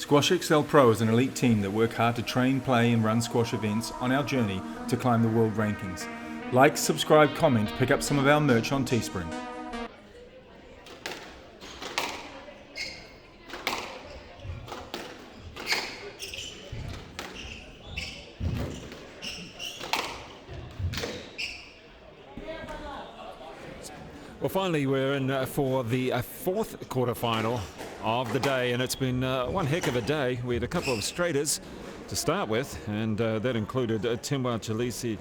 Squash XL Pro is an elite team that work hard to train, play and run squash events on our journey to climb the world rankings. Like, subscribe, comment, pick up some of our merch on Teespring. Well, finally we're in for the fourth quarterfinal of the day, and it's been one heck of a day. We had a couple of straighters to start with, and that included DAMON CHILESHE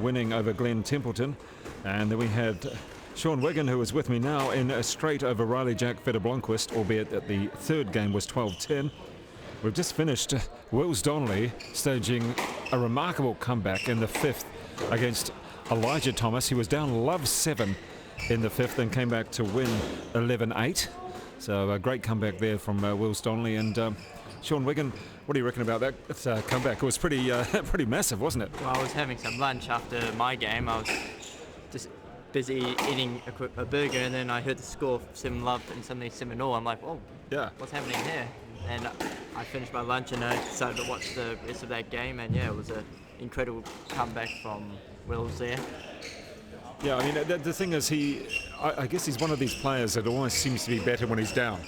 winning over Glenn Templeton, and then we had Sean Wiggin, who is with me now, in a straight over Riley Jack Feder-Blomqvist, albeit that the third game was 12-10. We've just finished Wills Donnelly staging a remarkable comeback in the fifth against Elijah Thomas. He was down love 7 in the fifth and came back to win 11-8. So a great comeback there from Wills Donnelly. And Sean Wiggin, what do you reckon about that comeback? It was pretty pretty massive, wasn't it? Well, I was having some lunch after my game. I was just busy eating a burger, and then I heard the score 7-love and suddenly 7-all. I'm like, oh, yeah, what's happening here? And I finished my lunch and I decided to watch the rest of that game, and yeah, it was an incredible comeback from Wills there. Yeah, I mean, the thing is, I guess he's one of these players that always seems to be better when he's down.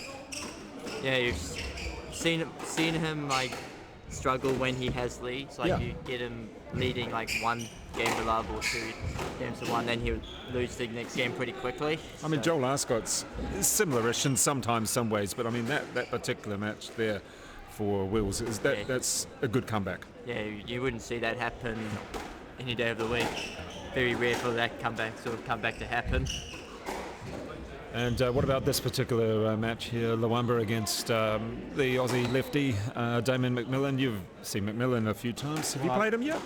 Yeah, you've seen him like struggle when he has leads. Like you get him leading like 1 game to love or 2 games to 1, then he'll lose the next game pretty quickly. I mean, Joel Ascott's similar-ish in sometimes some ways, but I mean that particular match there for Wills that's a good comeback. Yeah, you wouldn't see that happen any day of the week. Very rare for that comeback to happen. And what about this particular match here, LWAMBA against the Aussie lefty, Damon MacMillan? You've seen MacMillan a few times. Have you played him yet?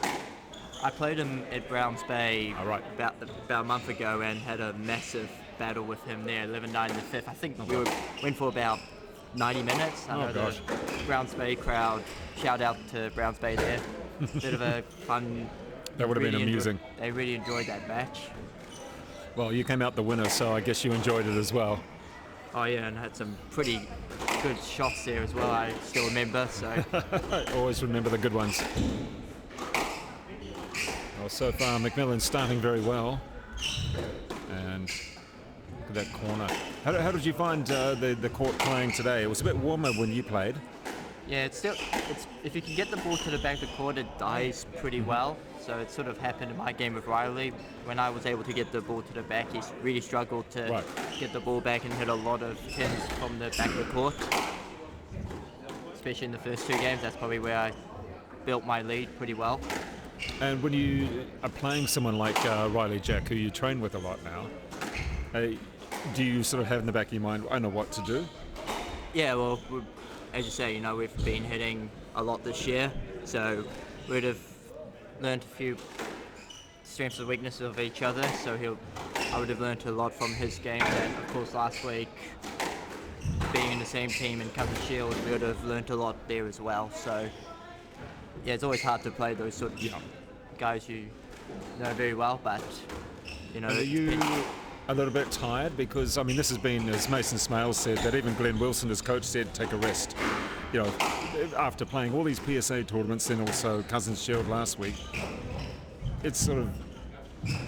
I played him at Browns Bay about a month ago and had a massive battle with him there, 11-9 in the fifth. I think we went for about 90 minutes. I know the Browns Bay crowd, shout out to Browns Bay there. Bit of a fun... That would have been amusing. They really enjoyed that match. Well, you came out the winner, so I guess you enjoyed it as well. Oh yeah, and had some pretty good shots there as well, I still remember. So I always remember the good ones. Well, so far MacMillan's starting very well. And look at that corner. How did you find the court playing today? It was a bit warmer when you played. Yeah, it's if you can get the ball to the back of the court, it dies pretty well. So it sort of happened in my game with Riley. When I was able to get the ball to the back, he really struggled to get the ball back and hit a lot of pins from the back of the court. Especially in the first 2 games, that's probably where I built my lead pretty well. And when you are playing someone like Riley Jack, who you train with a lot now, do you sort of have in the back of your mind, I know what to do? Yeah, well, as you say, we've been hitting a lot this year, so we'd have learned a few strengths and weaknesses of each other, so I would have learned a lot from his game, and of course last week, being in the same team in Cousin Shield, we would have learned a lot there as well, so yeah, it's always hard to play those sort of guys you know very well, but Are you a little bit tired? Because, I mean, this has been, as Mason Smales said, that even Glenn Wilson, his coach, said, take a rest. After playing all these PSA tournaments and also Cousins Shield last week, it's sort of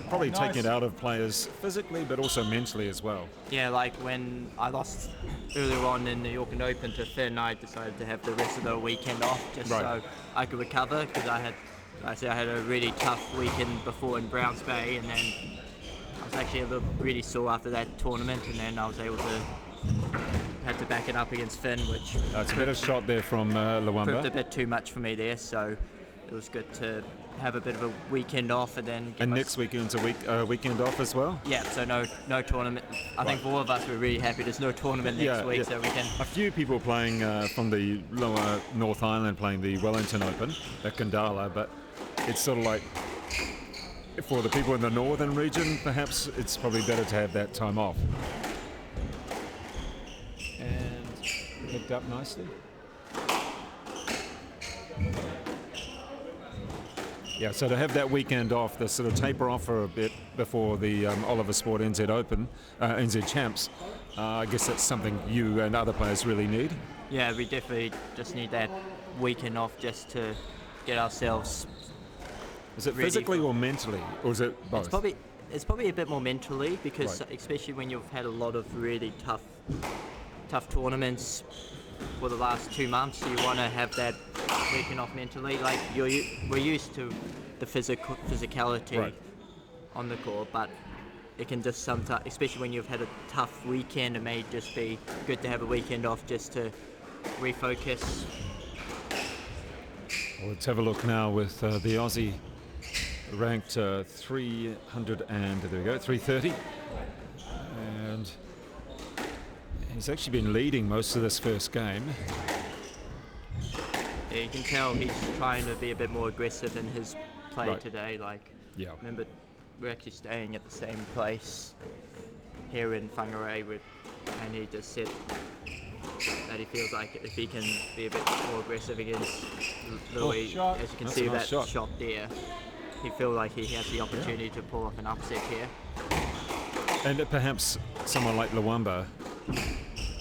probably taking it out of players physically, but also mentally as well. Yeah, like when I lost earlier on in the Auckland Open to Finn, I decided to have the rest of the weekend off just so I could recover, because I had a really tough weekend before in Browns Bay, and then I was actually really sore after that tournament, and then I was able to had to back it up against Finn, which it's a better shot there from LWAMBA. Proved a bit too much for me there, so it was good to have a bit of a weekend off, and then next weekend's a weekend off as well. Yeah, so no tournament. I think for all of us, we're really happy there's no tournament next week, so we can. A few people playing from the lower North Island playing the Wellington Open at Kandala, but it's sort of like, for the people in the northern region, perhaps it's probably better to have that time off. And picked up nicely. Yeah, so to have that weekend off, the sort of taper off for a bit before the Oliver Sport NZ Open, NZ Champs, I guess that's something you and other players really need. Yeah, we definitely just need that weekend off just to get ourselves. Is it ready physically for- or mentally, or is it both? It's probably a bit more mentally because Right. especially when you've had a lot of really tough tournaments for the last 2 months, you want to have that weekend off mentally. Like we're used to the physicality Right. on the court, but it can just sometimes, especially when you've had a tough weekend, it may just be good to have a weekend off just to refocus. Well, let's have a look now with the Aussie ranked 300 and there we go, 330, and he's actually been leading most of this first game. Yeah, you can tell he's trying to be a bit more aggressive in his play Right. today. Like, Yeah. remember, we're actually staying at the same place here in Whangarei, and he just said that he feels like if he can be a bit more aggressive against Louis, shot. as you can That's see a nice that shot. there, he feels like he has the opportunity to pull off an upset here. And perhaps someone like LWAMBA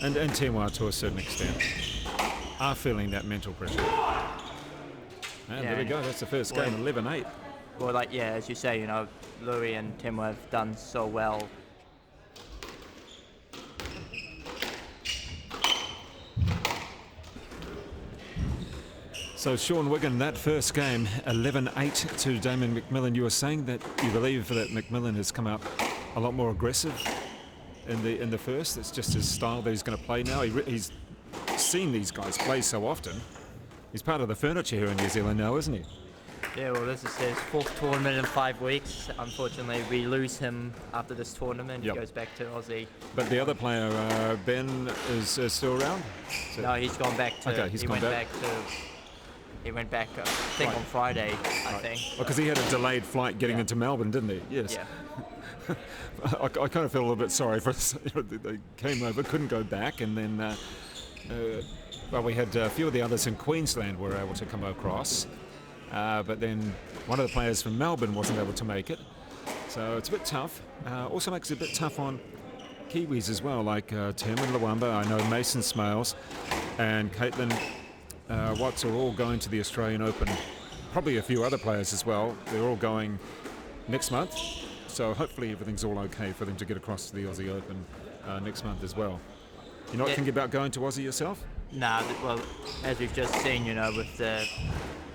and Temuā to a certain extent are feeling that mental pressure. And there we Yeah. go, that's the first game, Well, 11-8. Well, like, yeah, as you say, you know, Louis and Temuā have done so well. So Sean Wiggin, that first game, 11-8 to Damon MacMillan. You were saying that you believe that MacMillan has come out a lot more aggressive in the first. It's just his style that he's going to play now. He's seen these guys play so often. He's part of the furniture here in New Zealand now, isn't he? Yeah, well, this is his 4th tournament in 5 weeks. Unfortunately, we lose him after this tournament. Yep. He goes back to Aussie. But the other player, Ben, is still around? So- No, he's gone back to. Okay, he's he gone went back. He went back, I think, Right. on Friday, I think. Because he had a delayed flight getting Yeah. into Melbourne, didn't he? Yes. Yeah. I kind of feel a little bit sorry for us. They came over, couldn't go back, and then well, we had a few of the others in Queensland were able to come across, but then one of the players from Melbourne wasn't able to make it, so it's a bit tough. Also makes it a bit tough on Kiwis as well, like Tim and LWAMBA. I know Mason Smales and Caitlin Watts are all going to the Australian Open. Probably a few other players as well. They're all going next month. So hopefully everything's all okay for them to get across to the Aussie Open next month as well. You're not Yeah. thinking about going to Aussie yourself? Nah, well, as we've just seen, you know, with the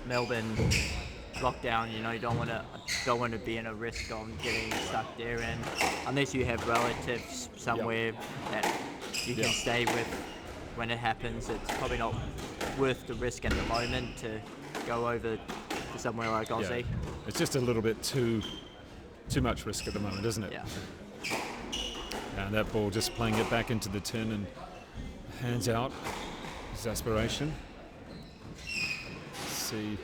Melbourne lockdown, you know, you don't want to be in a risk of getting stuck there, and unless you have relatives somewhere that you can Yeah. stay with when it happens, it's probably not worth the risk at the moment to go over to somewhere like Aussie. Yeah. It's just a little bit too much risk at the moment, isn't it? Yeah. And that ball just playing it back into the tin and hands out his aspiration. Let's see.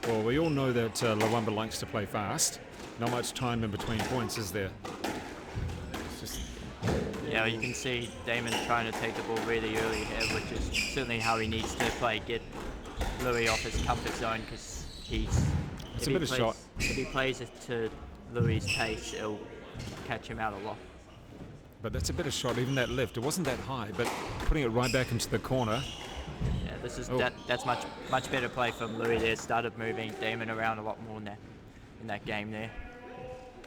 Well, we all know that LWAMBA likes to play fast. Not much time in between points, is there? It's just, Yeah, you can see Damon trying to take the ball really early here, which is certainly how he needs to play, get Louis off his comfort zone, because It's a bit of shot. If he plays it to Louis' pace, it'll catch him out a lot. but that's a better shot, even that left. It wasn't that high, but putting it right back into the corner. Yeah, this is Oh. that's much better play from Louis there. Started moving Damon around a lot more in that game there.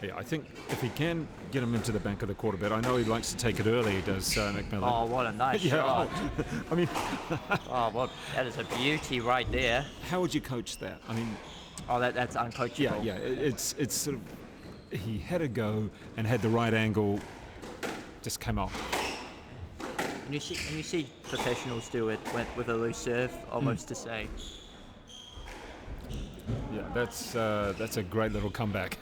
Yeah, I think if he can get him into the bank of the court a bit, I know he likes to take it early, does MacMillan. Oh, what a nice yeah, shot! I mean, Oh, what that is a beauty right there. how would you coach that? I mean, Oh, that's uncoachable. yeah, it's sort of, he had a go and had the right angle, just came off. And you see professionals do it with a loose serve, almost to say. Yeah, that's a great little comeback.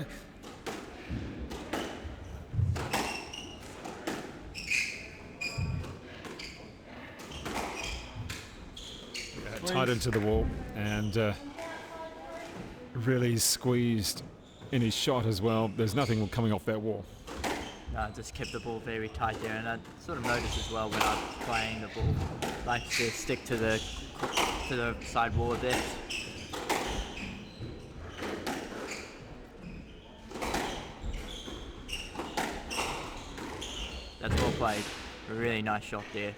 Tied into the wall and really squeezed in his shot as well. There's nothing coming off that wall. No, just kept the ball very tight there, and I sort of noticed as well when I'm playing the ball, like to stick to the side wall a bit. That's well played. A really nice shot there.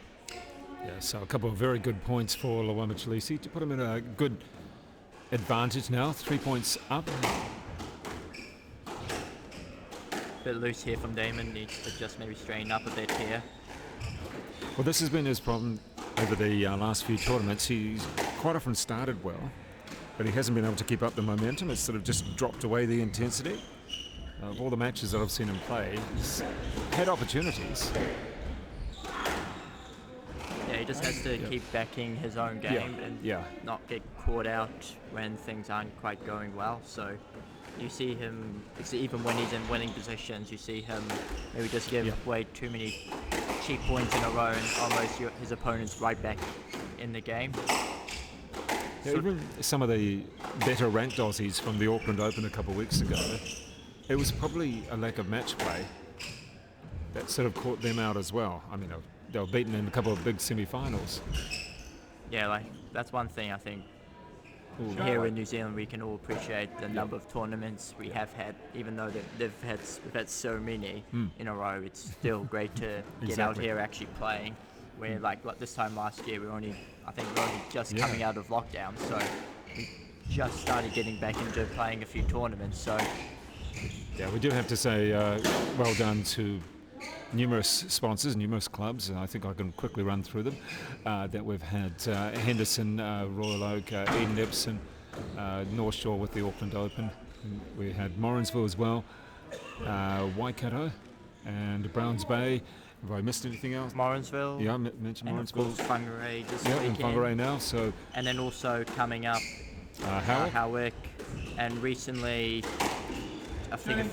Yeah, so a couple of very good points for LWAMBA Chileshe to put him in a good advantage now. 3 points up. Bit loose here from Damon, needs to just maybe straighten up a bit here. Well, this has been his problem over the last few tournaments. He's quite often started well, but he hasn't been able to keep up the momentum. It's sort of just dropped away the intensity. Of all the matches that I've seen him play, he's had opportunities. Yeah, he just has to keep backing his own game and not get caught out when things aren't quite going well. So you see him, even when he's in winning positions, you see him maybe just give away too many cheap points in a row and almost his opponent's right back in the game. Yeah, even some of the better ranked Aussies from the Auckland Open a couple of weeks ago, it was probably a lack of match play that sort of caught them out as well. I mean, they were beaten in a couple of big semi-finals. Yeah, like that's one thing I think here in New Zealand we can all appreciate the number of tournaments we have had, even though we've had so many in a row. It's still great to get out here actually playing. Where like this time last year we were only just coming out of lockdown, so we just started getting back into playing a few tournaments. So yeah, we do have to say well done to numerous sponsors, numerous clubs, and I think I can quickly run through them, that we've had Henderson, Royal Oak, Eden Epsom, North Shore with the Auckland Open. We had Morrinsville as well, Waikato and Browns Bay. Have I missed anything else? Morrinsville. Yeah, I mentioned and Morrinsville. Of course Whangarei this weekend. weekend. Yeah, Whangarei now. So. And then also coming up, Howick. And recently, I think a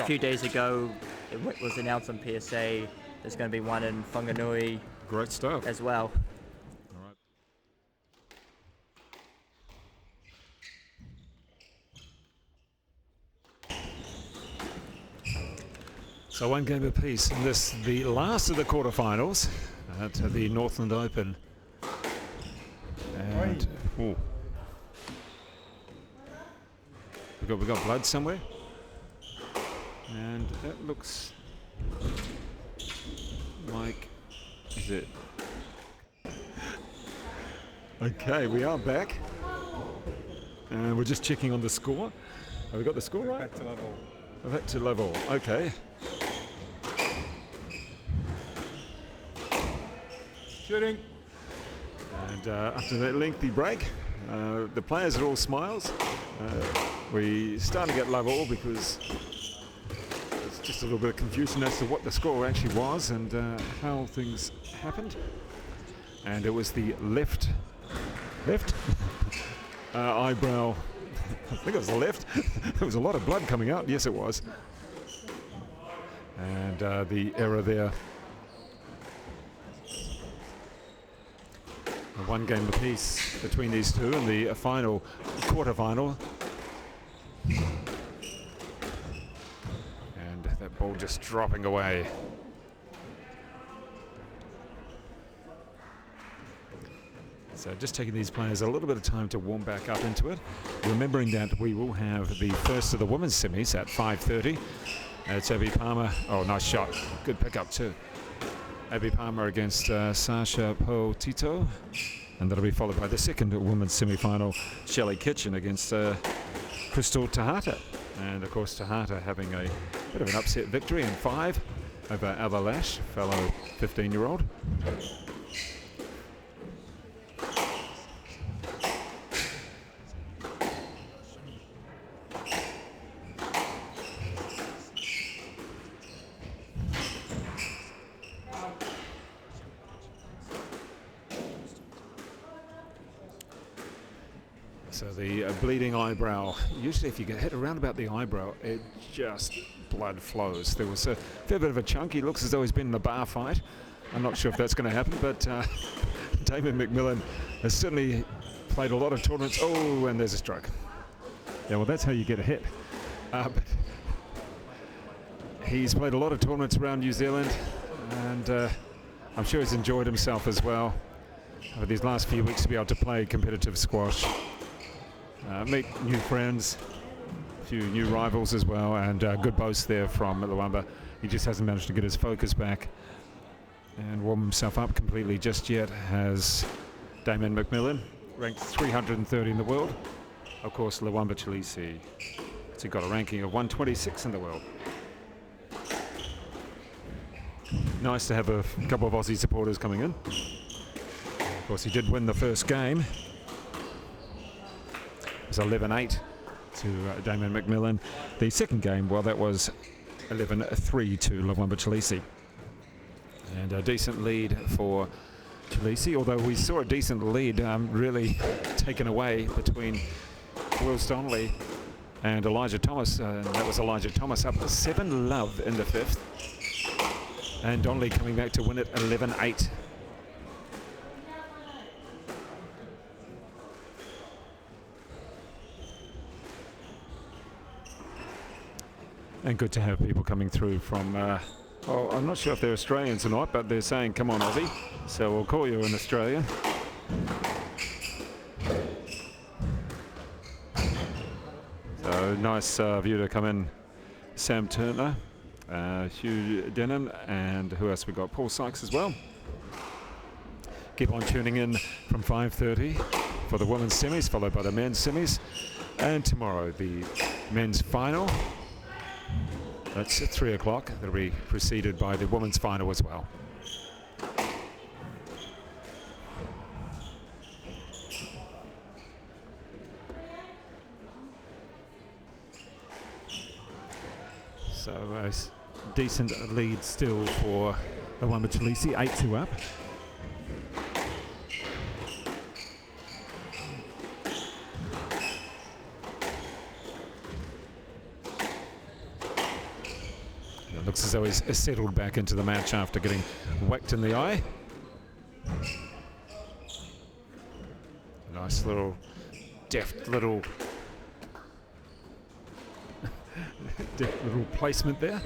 few days ago, it was announced on PSA there's going to be one in Whanganui. Great stuff. As well. All right. So one game apiece, and this the last of the quarterfinals at the Northland Open. And we got blood somewhere, and that looks like is it. Okay, we are back, and we're just checking on the score. Have we got the score right? Back to level. Back to level. Okay. Shooting. And after that lengthy break, the players are all smiles. We starting to get level because there's just a little bit of confusion as to what the score actually was and how things happened. And it was the left eyebrow. I think it was the left. There was a lot of blood coming out. Yes, it was. And the error there. One game apiece between these two in the final quarterfinal. And that ball just dropping away. So just taking these players a little bit of time to warm back up into it. Remembering that we will have the first of the women's semis at 5:30. It's Abby Palmer. Oh, nice shot. Good pickup too. Abby Palmer against Sasha Potito. And that'll be followed by the second women's semi-final, Shelley Kitchen against Crystal Tahata. And of course Tahata having a bit of an upset victory in 5 over Ava Lash, fellow 15-year-old. So the bleeding eyebrow, usually if you get hit around about the eyebrow, it just blood flows. There was a fair bit of a chunk. He looks as though he's been in a bar fight. I'm not sure if that's going to happen, but Damon MacMillan has certainly played a lot of tournaments. Oh, and there's a stroke. Yeah, well, that's how you get a hit. But he's played a lot of tournaments around New Zealand, and I'm sure he's enjoyed himself as well over these last few weeks to be able to play competitive squash. Meet new friends, a few new rivals as well, and good boast there from LWAMBA. He just hasn't managed to get his focus back. and warm himself up completely just yet has Damon MacMillan, ranked 330 in the world. Of course, LWAMBA CHILESHE, he got a ranking of 126 in the world. Nice to have a couple of Aussie supporters coming in. Of course, he did win the first game. It was 11-8 to Damon MacMillan. The second game, well, that was 11-3 to LWAMBA CHILESHE. And a decent lead for CHILESHE, although we saw a decent lead really taken away between Wills Donnelly and Elijah Thomas. That was Elijah Thomas up to 7-love in the fifth. And Donnelly coming back to win it 11-8. And good to have people coming through from, well, I'm not sure if they're Australians or not, but they're saying, come on, Aussie. So we'll call you an Australian. So nice view to come in. Sam Turner, Hugh Denham, and who else we got? Paul Sykes as well. Keep on tuning in from 5:30 for the women's semis, followed by the men's semis. And tomorrow, the men's final. That's at 3 o'clock. That'll be preceded by the women's final as well. So a decent lead still for LWAMBA CHILESHE, 8-2 up. It looks as though he's settled back into the match after getting whacked in the eye. Nice little, deft little placement there.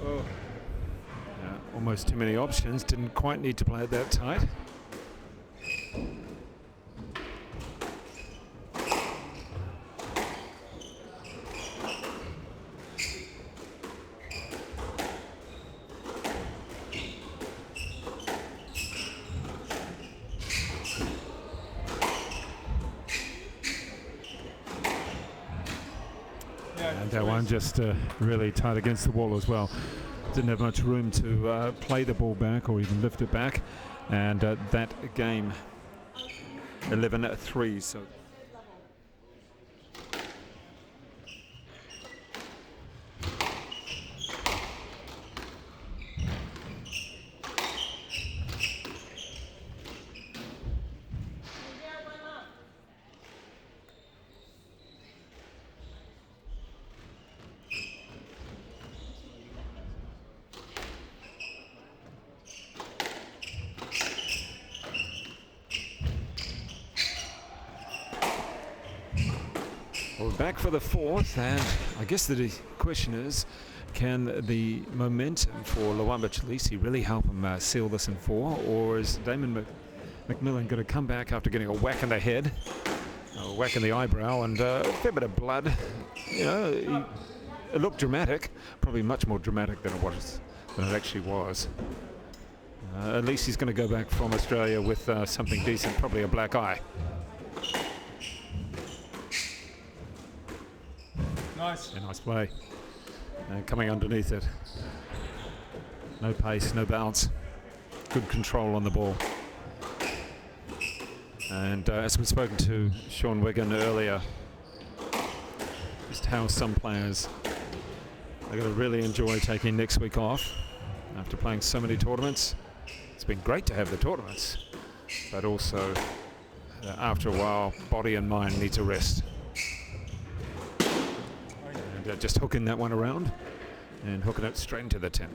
Oh. Almost too many options. Didn't quite need to play it that tight. And that one just really tight against the wall as well. Didn't have much room to play the ball back or even lift it back. And that game, 11-3. So we're back for the fourth, and I guess the question is, can the momentum for LWAMBA CHILESHE really help him seal this in four, or is Damon MacMillan going to come back after getting a whack in the head, a whack in the eyebrow, and a fair bit of blood? You know, it looked dramatic, probably much more dramatic than it actually was. At least he's going to go back from Australia with something decent, probably a black eye. Nice. Yeah, nice play. And coming underneath it. No pace, no bounce. Good control on the ball. And as we've spoken to Sean Wigan earlier, just how some players are going to really enjoy taking next week off after playing so many tournaments. It's been great to have the tournaments, but also after a while, body and mind need to rest. Just hooking that one around and hooking it straight into the 10.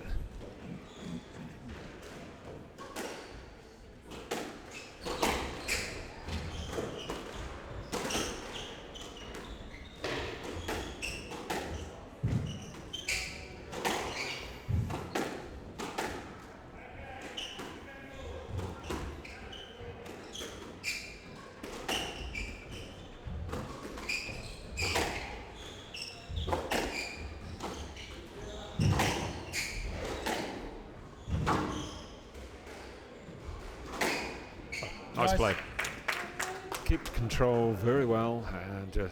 play. Kept control very well and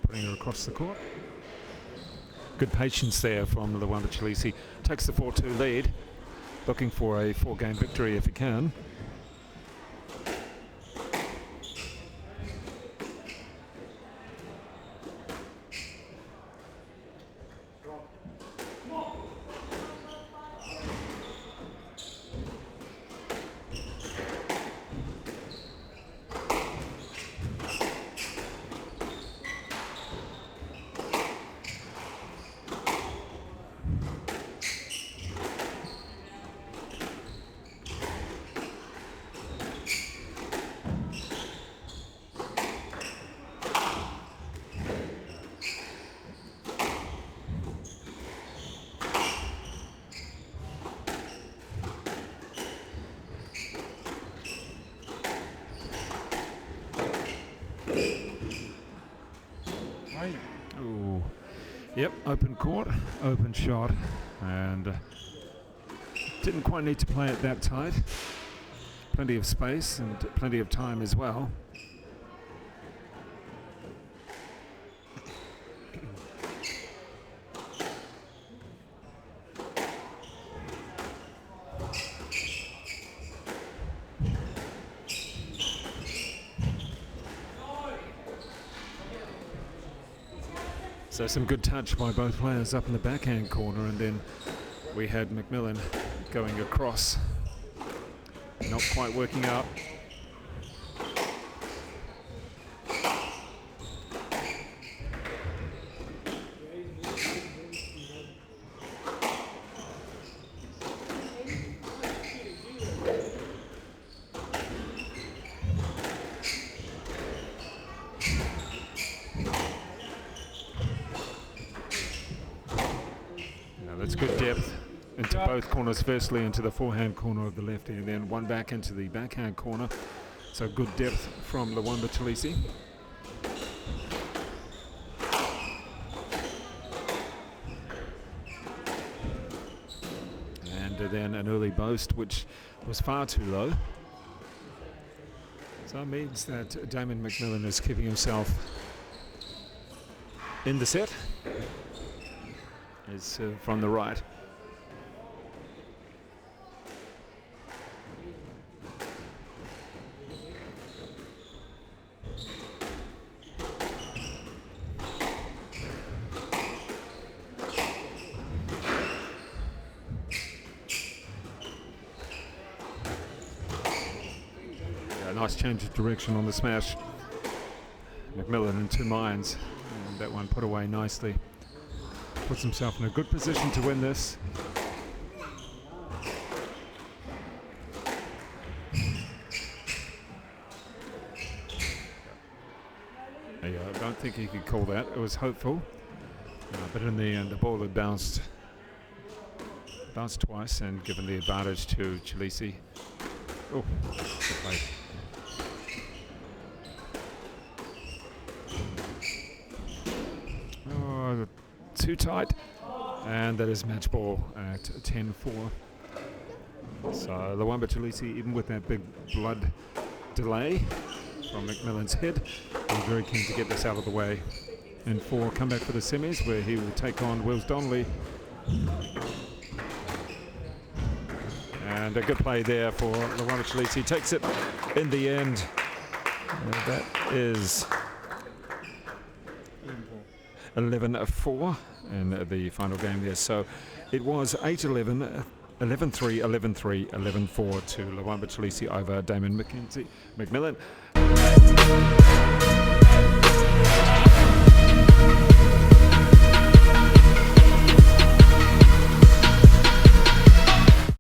putting her across the court. Good patience there from LWAMBA Chileshe. Takes the 4-2 lead, looking for a 4-game victory if he can. Ooh. Yep, open court, open shot, and didn't quite need to play it that tight. Plenty of space and plenty of time as well. So some good touch by both players up in the backhand corner, and then we had MacMillan going across. Not quite working out. That's good depth into both corners, firstly into the forehand corner of the lefty and then one back into the backhand corner. So good depth from LWAMBA Chileshe. And then an early boast which was far too low. So it means that Damon MacMillan is keeping himself in the set. Is from the right. Yeah, nice change of direction on the smash. MacMillan in two minds, and that one put away nicely. Puts himself in a good position to win this. Yeah, I don't think he could call that. It was hopeful, but in the end, the ball had bounced twice and given the advantage to Chileshe. Oh, good play. Oh, too tight, and that is match ball at 10-4. So LWAMBA Chileshe, even with that big blood delay from MacMillan's head, was very keen to get this out of the way. And 4, come back for the semis where he will take on Wills Donnelly. And a good play there for LWAMBA Chileshe. He takes it in the end. And that is 11-4 in the final game there. So it was 8-11, 11-3, 11-3, 11-4 to LWAMBA Chileshe over Damon MacMillan.